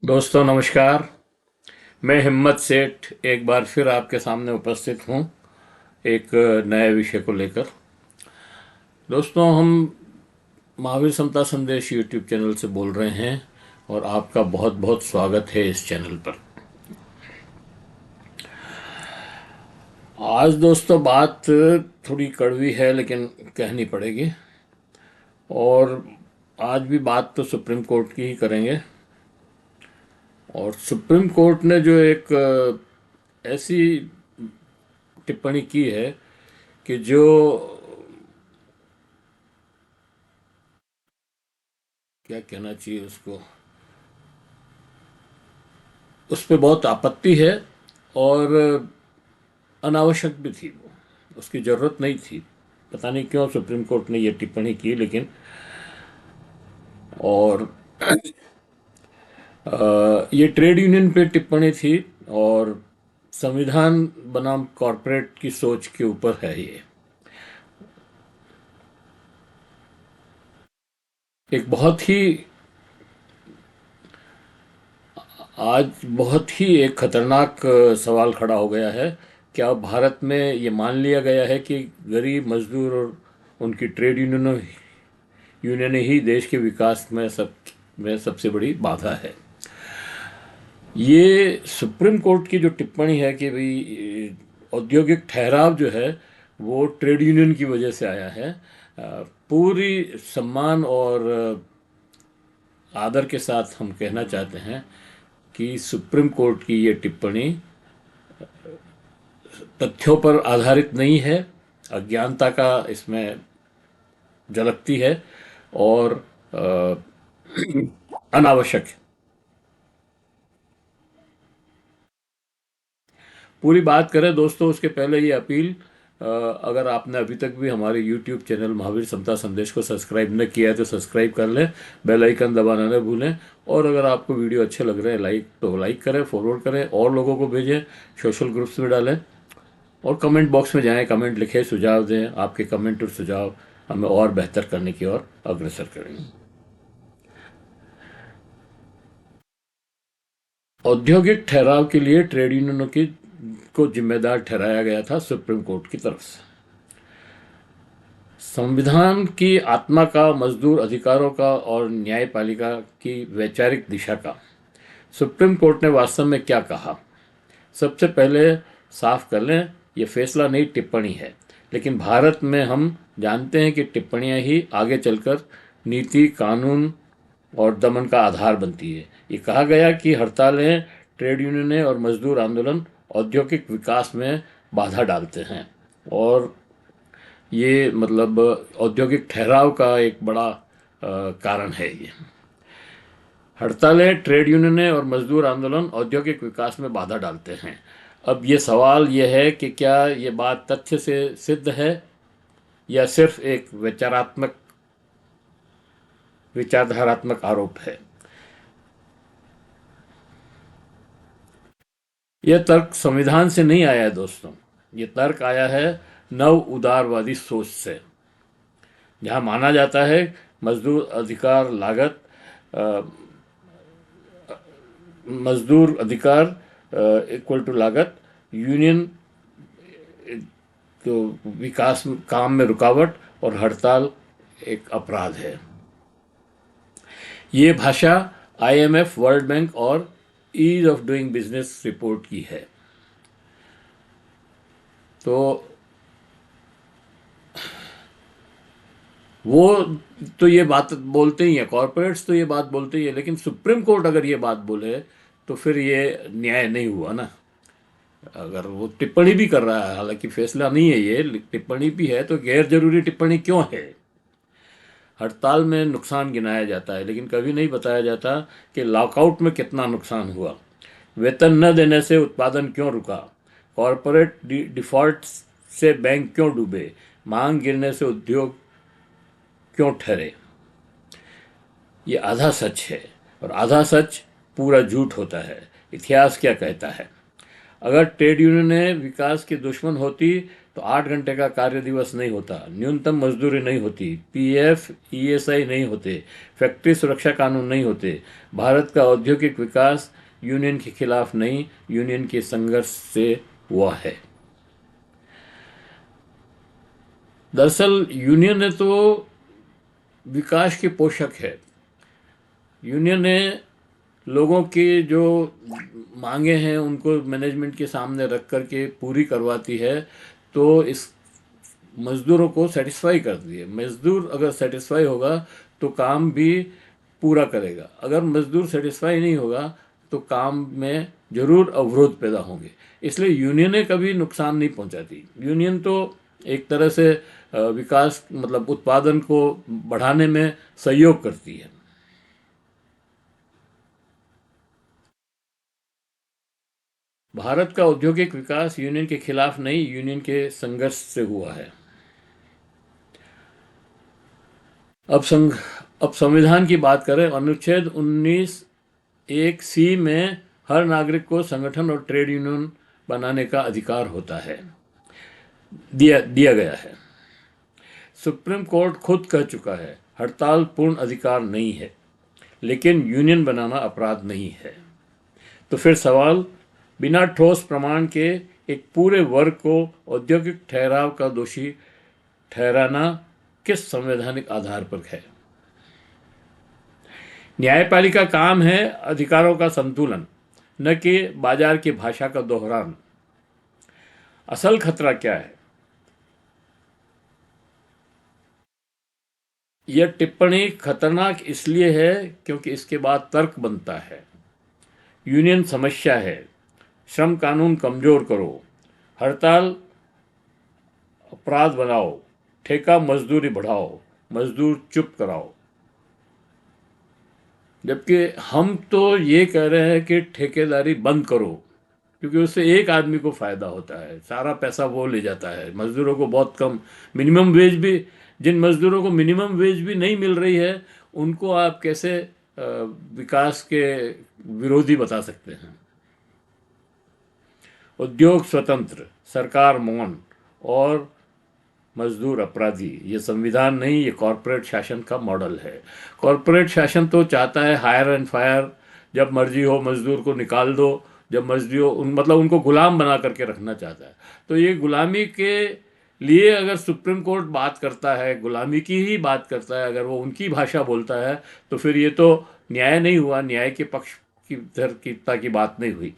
दोस्तों नमस्कार। मैं हिम्मत सेठ एक बार फिर आपके सामने उपस्थित हूँ एक नए विषय को लेकर। दोस्तों हम महावीर समता संदेश यूट्यूब चैनल से बोल रहे हैं और आपका बहुत बहुत स्वागत है इस चैनल पर। आज दोस्तों बात थोड़ी कड़वी है लेकिन कहनी पड़ेगी। और आज भी बात तो सुप्रीम कोर्ट की ही करेंगे। और सुप्रीम कोर्ट ने जो एक ऐसी टिप्पणी की है कि जो क्या कहना चाहिए उसको, उस पर बहुत आपत्ति है। और अनावश्यक भी थी, वो उसकी ज़रूरत नहीं थी। पता नहीं क्यों सुप्रीम कोर्ट ने ये टिप्पणी की, लेकिन और ये ट्रेड यूनियन पे टिप्पणी थी और संविधान बनाम कॉरपोरेट की सोच के ऊपर है ये। एक बहुत ही आज बहुत ही एक खतरनाक सवाल खड़ा हो गया है। क्या भारत में ये मान लिया गया है कि गरीब मजदूर और उनकी ट्रेड यूनियनें ही देश के विकास में सबसे बड़ी बाधा है? ये सुप्रीम कोर्ट की जो टिप्पणी है कि भाई औद्योगिक ठहराव जो है वो ट्रेड यूनियन की वजह से आया है। पूरी सम्मान और आदर के साथ हम कहना चाहते हैं कि सुप्रीम कोर्ट की ये टिप्पणी तथ्यों पर आधारित नहीं है, अज्ञानता का इसमें झलकती है और अनावश्यक है। पूरी बात करें दोस्तों उसके पहले ये अपील, अगर आपने अभी तक भी हमारे YouTube चैनल महावीर समता संदेश को सब्सक्राइब न किया है तो सब्सक्राइब कर लें, बेल आइकन दबाना न भूलें। और अगर आपको वीडियो अच्छे लग रहे हैं लाइक करें, फॉरवर्ड करें और लोगों को भेजें, सोशल ग्रुप्स में डालें और कमेंट बॉक्स में जाएं, कमेंट लिखें, सुझाव दें। आपके कमेंट और सुझाव हमें और बेहतर करने की ओर अग्रसर करेंगे। औद्योगिक ठहराव के लिए ट्रेड यूनियनों की को जिम्मेदार ठहराया गया था सुप्रीम कोर्ट की तरफ से। संविधान की आत्मा का, मजदूर अधिकारों का और न्यायपालिका की वैचारिक दिशा का सुप्रीम कोर्ट ने वास्तव में क्या कहा? सबसे पहले साफ कर लें, ये फैसला नहीं टिप्पणी है। लेकिन भारत में हम जानते हैं कि टिप्पणियां ही आगे चलकर नीति, कानून और दमन का आधार बनती है। ये कहा गया कि हड़तालें, ट्रेड यूनियनें और मजदूर आंदोलन औद्योगिक विकास में बाधा डालते हैं और ये मतलब औद्योगिक ठहराव का एक बड़ा कारण है। ये हड़तालें, ट्रेड यूनियनें और मजदूर आंदोलन औद्योगिक विकास में बाधा डालते हैं। अब ये सवाल ये है कि क्या ये बात तथ्य से सिद्ध है या सिर्फ एक विचारधारात्मक आरोप है? यह तर्क संविधान से नहीं आया है दोस्तों। ये तर्क आया है नव उदारवादी सोच से, जहां माना जाता है मजदूर अधिकार लागत अ, मजदूर अधिकार इक्वल टू लागत, यूनियन तो विकास काम में रुकावट और हड़ताल एक अपराध है। ये भाषा आईएमएफ, वर्ल्ड बैंक और ease of doing business report की है। तो वो तो ये बात बोलते ही हैं, कॉरपोरेट्स तो ये बात बोलते ही है, लेकिन सुप्रीम कोर्ट अगर ये बात बोले तो फिर ये न्याय नहीं हुआ ना। अगर वो टिप्पणी भी कर रहा है, हालांकि फैसला नहीं है ये, टिप्पणी भी है, तो गैर जरूरी टिप्पणी क्यों है? हड़ताल में नुकसान गिनाया जाता है लेकिन कभी नहीं बताया जाता कि लॉकआउट में कितना नुकसान हुआ, वेतन न देने से उत्पादन क्यों रुका, कॉरपोरेट डिफॉल्ट से बैंक क्यों डूबे, मांग गिरने से उद्योग क्यों ठहरे। ये आधा सच है और आधा सच पूरा झूठ होता है। इतिहास क्या कहता है? अगर ट्रेड यूनियनें विकास की दुश्मन होती तो 8 घंटे का कार्य दिवस नहीं होता, न्यूनतम मजदूरी नहीं होती, पीएफ ईएसआई नहीं होते, फैक्ट्री सुरक्षा कानून नहीं होते। भारत का औद्योगिक विकास यूनियन के खिलाफ नहीं, यूनियन के संघर्ष से हुआ है। दरअसल यूनियन है तो विकास के पोषक है। यूनियन ने लोगों की जो मांगे हैं उनको मैनेजमेंट के सामने रख कर के पूरी करवाती है, तो इस मज़दूरों को सेटिस्फाई करती है। मज़दूर अगर सेटिस्फाई होगा तो काम भी पूरा करेगा, अगर मज़दूर सेटिस्फाई नहीं होगा तो काम में ज़रूर अवरोध पैदा होंगे। इसलिए यूनियनें कभी नुकसान नहीं पहुंचाती। यूनियन तो एक तरह से विकास मतलब उत्पादन को बढ़ाने में सहयोग करती है। भारत का औद्योगिक विकास यूनियन के खिलाफ नहीं, यूनियन के संघर्ष से हुआ है। अब संघ अब संविधान की बात करें। अनुच्छेद 19 एक सी में हर नागरिक को संगठन और ट्रेड यूनियन बनाने का अधिकार होता है, दिया दिया गया है। सुप्रीम कोर्ट खुद कह चुका है हड़ताल पूर्ण अधिकार नहीं है, लेकिन यूनियन बनाना अपराध नहीं है। तो फिर सवाल, बिना ठोस प्रमाण के एक पूरे वर्ग को औद्योगिक ठहराव का दोषी ठहराना किस संवैधानिक आधार पर है? न्यायपालिका काम है अधिकारों का संतुलन, न कि बाजार की भाषा का दोहरान। असल खतरा क्या है? यह टिप्पणी खतरनाक इसलिए है क्योंकि इसके बाद तर्क बनता है यूनियन समस्या है, श्रम कानून कमजोर करो, हड़ताल अपराध बनाओ, ठेका मजदूरी बढ़ाओ, मजदूर चुप कराओ। जबकि हम तो ये कह रहे हैं कि ठेकेदारी बंद करो, क्योंकि उससे एक आदमी को फ़ायदा होता है, सारा पैसा वो ले जाता है, मज़दूरों को बहुत कम मिनिमम वेज भी, जिन मज़दूरों को मिनिमम वेज भी नहीं मिल रही है उनको आप कैसे विकास के विरोधी बता सकते हैं? उद्योग स्वतंत्र, सरकार मौन और मजदूर अपराधी, ये संविधान नहीं, ये कॉरपोरेट शासन का मॉडल है। कॉरपोरेट शासन तो चाहता है हायर एंड फायर, जब मर्जी हो मजदूर को निकाल दो, जब मर्जी हो मतलब उनको गुलाम बना करके रखना चाहता है। तो ये गुलामी के लिए अगर सुप्रीम कोर्ट बात करता है, गुलामी की ही बात करता है, अगर वो उनकी भाषा बोलता है, तो फिर ये तो न्याय नहीं हुआ, न्याय के पक्ष की तरकीता की बात नहीं हुई।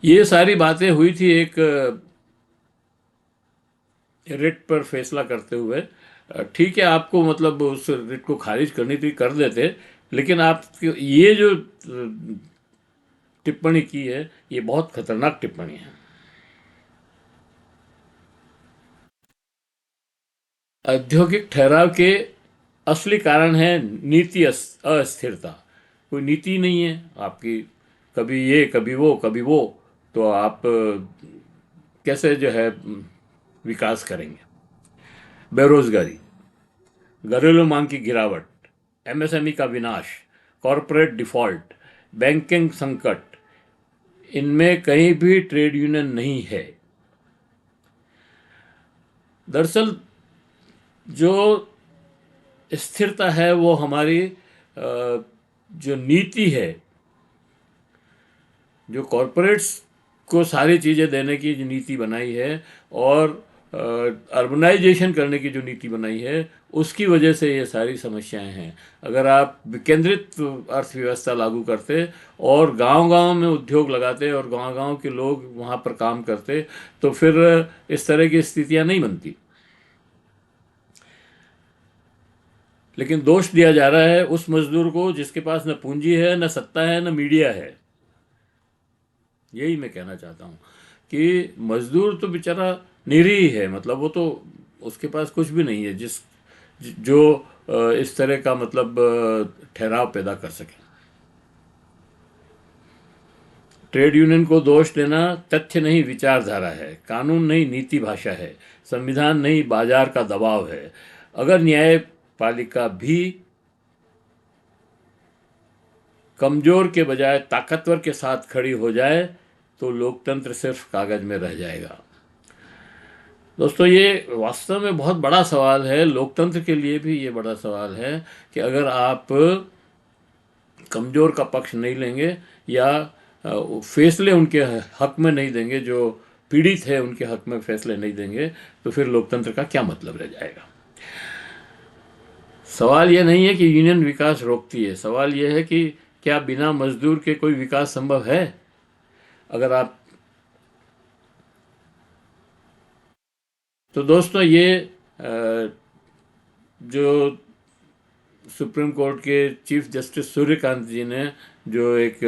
ये सारी बातें हुई थी एक रिट पर फैसला करते हुए। ठीक है, आपको मतलब उस रिट को खारिज करनी थी, कर देते, लेकिन आप ये जो टिप्पणी की है ये बहुत खतरनाक टिप्पणी है। औद्योगिक ठहराव के असली कारण है नीति अस्थिरता। कोई नीति नहीं है आपकी, कभी ये कभी वो कभी वो, तो आप कैसे जो है विकास करेंगे? बेरोजगारी, घरेलू मांग की गिरावट, एमएसएमई का विनाश, कॉरपोरेट डिफॉल्ट, बैंकिंग संकट, इनमें कहीं भी ट्रेड यूनियन नहीं है। दरअसल जो स्थिरता है वो हमारी जो नीति है, जो कॉरपोरेट्स को सारी चीज़ें देने की जो नीति बनाई है और अर्बनाइजेशन करने की जो नीति बनाई है, उसकी वजह से ये सारी समस्याएं हैं। अगर आप विकेंद्रित अर्थव्यवस्था लागू करते और गांव-गांव में उद्योग लगाते और गांव-गांव के लोग वहाँ पर काम करते, तो फिर इस तरह की स्थितियां नहीं बनती। लेकिन दोष दिया जा रहा है उस मजदूर को जिसके पास न पूंजी है, न सत्ता है, न मीडिया है। यही मैं कहना चाहता हूँ कि मजदूर तो बेचारा निरीह है, मतलब वो तो उसके पास कुछ भी नहीं है जो इस तरह का मतलब ठहराव पैदा कर सके। ट्रेड यूनियन को दोष देना तथ्य नहीं विचारधारा है, कानून नहीं नीति भाषा है, संविधान नहीं बाजार का दबाव है। अगर न्यायपालिका भी कमजोर के बजाय ताकतवर के साथ खड़ी हो जाए तो लोकतंत्र सिर्फ कागज में रह जाएगा। दोस्तों, ये वास्तव में बहुत बड़ा सवाल है, लोकतंत्र के लिए भी ये बड़ा सवाल है कि अगर आप कमज़ोर का पक्ष नहीं लेंगे या फैसले उनके हक में नहीं देंगे, जो पीड़ित है उनके हक में फैसले नहीं देंगे, तो फिर लोकतंत्र का क्या मतलब रह जाएगा। सवाल यह नहीं है कि यूनियन विकास रोकती है, सवाल यह है कि क्या बिना मजदूर के कोई विकास संभव है। अगर आप तो दोस्तों, ये जो सुप्रीम कोर्ट के चीफ जस्टिस सूर्यकांत जी ने जो एक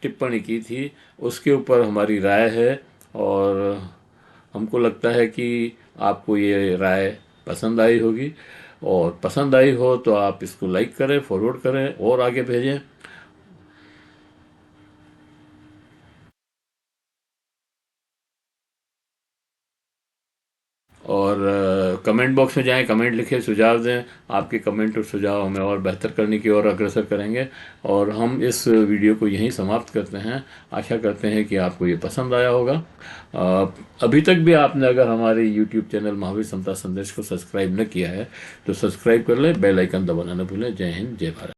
टिप्पणी की थी, उसके ऊपर हमारी राय है, और हमको लगता है कि आपको ये राय पसंद आई होगी, और पसंद आई हो तो आप इसको लाइक करें, फॉरवर्ड करें और आगे भेजें। और कमेंट बॉक्स में जाएं, कमेंट लिखें, सुझाव दें। आपके कमेंट और सुझाव हमें और बेहतर करने की ओर अग्रसर करेंगे। और हम इस वीडियो को यहीं समाप्त करते हैं। आशा करते हैं कि आपको ये पसंद आया होगा। अभी तक भी आपने अगर हमारे यूट्यूब चैनल महावीर समता संदेश को सब्सक्राइब न किया है तो सब्सक्राइब कर लें, बेल आइकन दबाना न भूलें। जय हिंद, जय भारत।